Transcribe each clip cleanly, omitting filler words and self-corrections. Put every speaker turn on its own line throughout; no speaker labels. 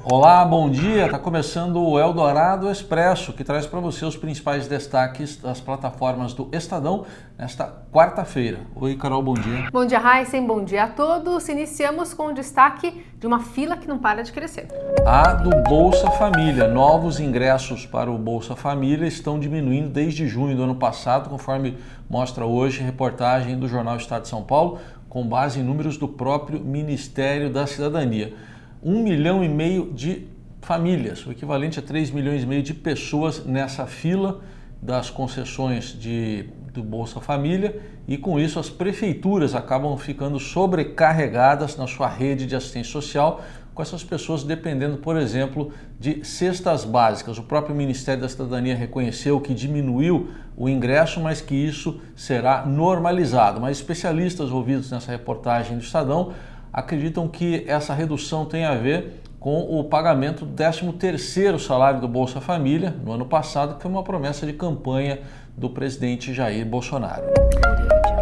Olá, bom dia. Está começando o Eldorado Expresso, que traz para você os principais destaques das plataformas do Estadão nesta quarta-feira. Oi, Carol, bom dia.
Bom dia, Heisen. Bom dia a todos. Iniciamos com o destaque de uma fila que não para de crescer.
A do Bolsa Família. Novos ingressos para o Bolsa Família estão diminuindo desde junho do ano passado, conforme mostra hoje a reportagem do jornal Estado de São Paulo, com base em números do próprio Ministério da Cidadania. 1,5 milhão de famílias, o equivalente a 3,5 milhões de pessoas nessa fila das concessões do Bolsa Família, e com isso as prefeituras acabam ficando sobrecarregadas na sua rede de assistência social, com essas pessoas dependendo, por exemplo, de cestas básicas. O próprio Ministério da Cidadania reconheceu que diminuiu o ingresso, mas que isso será normalizado. Mas especialistas ouvidos nessa reportagem do Estadão acreditam que essa redução tem a ver com o pagamento do 13º salário do Bolsa Família no ano passado, que foi uma promessa de campanha do presidente Jair Bolsonaro.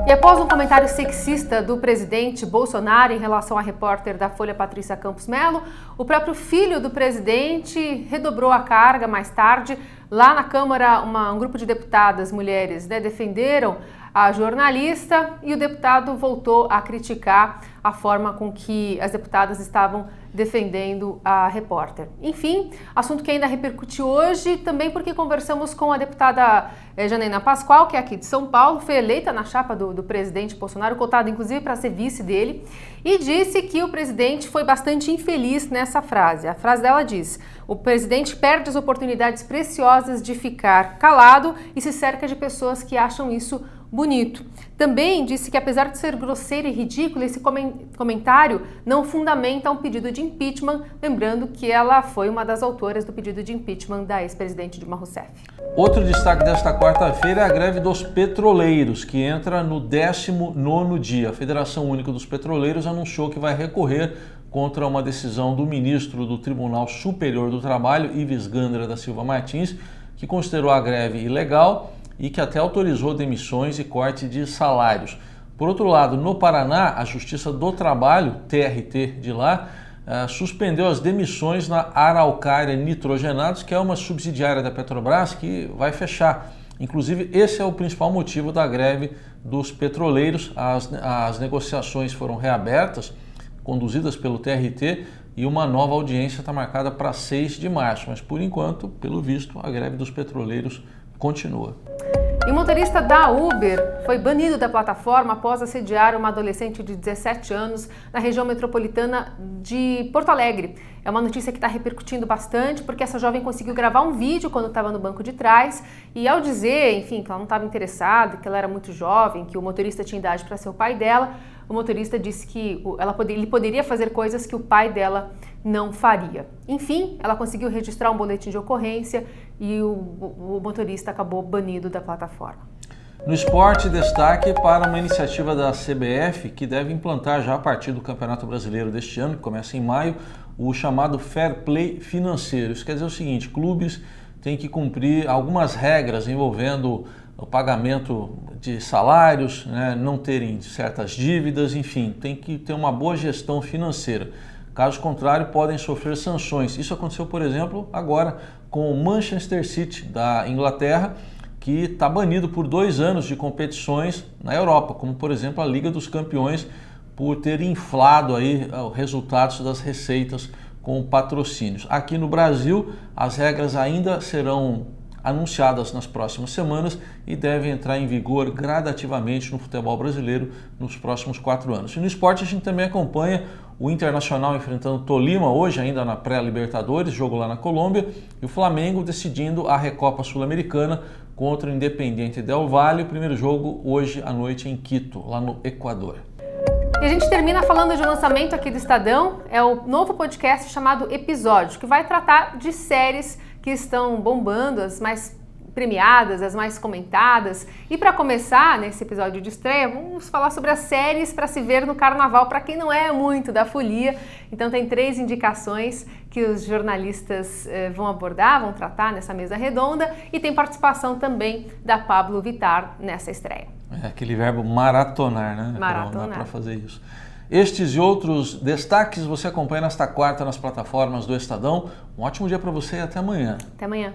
E após um comentário sexista do presidente Bolsonaro em relação à repórter da Folha Patrícia Campos Melo, o próprio filho do presidente redobrou a carga mais tarde. Lá na Câmara, um grupo de deputadas mulheres defenderam a jornalista e o deputado voltou a criticar a forma com que as deputadas estavam defendendo a repórter. Enfim, assunto que ainda repercute hoje, também porque conversamos com a deputada Janaína Pascoal, que é aqui de São Paulo, foi eleita na chapa do presidente Bolsonaro, cotada inclusive para ser vice dele, e disse que o presidente foi bastante infeliz nessa frase. A frase dela diz: o presidente perde as oportunidades preciosas de ficar calado e se cerca de pessoas que acham isso bonito. Também disse que, apesar de ser grosseiro e ridículo, esse comentário não fundamenta um pedido de impeachment, lembrando que ela foi uma das autoras do pedido de impeachment da ex-presidente Dilma Rousseff.
Outro destaque desta quarta-feira é a greve dos petroleiros, que entra no 19º dia. A Federação Única dos Petroleiros anunciou que vai recorrer contra uma decisão do ministro do Tribunal Superior do Trabalho, Ives Gandra da Silva Martins, que considerou a greve ilegal e que até autorizou demissões e corte de salários. Por outro lado, no Paraná, a Justiça do Trabalho, TRT de lá, suspendeu as demissões na Araucária Nitrogenados, que é uma subsidiária da Petrobras que vai fechar. Inclusive, esse é o principal motivo da greve dos petroleiros. As negociações foram reabertas, conduzidas pelo TRT, e uma nova audiência está marcada para 6 de março. Mas, por enquanto, pelo visto, a greve dos petroleiros continua.
E o motorista da Uber foi banido da plataforma após assediar uma adolescente de 17 anos na região metropolitana de Porto Alegre. É uma notícia que está repercutindo bastante, porque essa jovem conseguiu gravar um vídeo quando estava no banco de trás e, ao dizer, enfim, que ela não estava interessada, que ela era muito jovem, que o motorista tinha idade para ser o pai dela, o motorista disse que ele poderia fazer coisas que o pai dela não faria. Enfim, ela conseguiu registrar um boletim de ocorrência e o motorista acabou banido da plataforma.
No esporte, destaque para uma iniciativa da CBF que deve implantar já a partir do Campeonato Brasileiro deste ano, que começa em maio, o chamado Fair Play financeiro. Isso quer dizer o seguinte: clubes têm que cumprir algumas regras envolvendo o pagamento de salários, não terem certas dívidas, enfim, tem que ter uma boa gestão financeira. Caso contrário, podem sofrer sanções. Isso aconteceu, por exemplo, agora com o Manchester City da Inglaterra, que está banido por 2 anos de competições na Europa, como por exemplo a Liga dos Campeões, por ter inflado aí os resultados das receitas com patrocínios. Aqui no Brasil, as regras ainda serão anunciadas nas próximas semanas e devem entrar em vigor gradativamente no futebol brasileiro nos próximos 4 anos. E no esporte a gente também acompanha o Internacional enfrentando o Tolima hoje, ainda na pré-Libertadores, jogo lá na Colômbia, e o Flamengo decidindo a Recopa Sul-Americana contra o Independiente Del Valle, o primeiro jogo hoje à noite em Quito, lá no Equador.
E a gente termina falando de um lançamento aqui do Estadão, é o novo podcast chamado Episódio, que vai tratar de séries que estão bombando, as mais premiadas, as mais comentadas. E para começar, nesse episódio de estreia, vamos falar sobre as séries para se ver no carnaval, para quem não é muito da folia. Então tem 3 indicações que os jornalistas vão abordar, vão tratar nessa mesa redonda, e tem participação também da Pablo Vittar nessa estreia.
É aquele verbo maratonar, né?
Maratonar.
Dá para fazer isso. Estes e outros destaques você acompanha nesta quarta nas plataformas do Estadão. Um ótimo dia para você e até amanhã.
Até amanhã.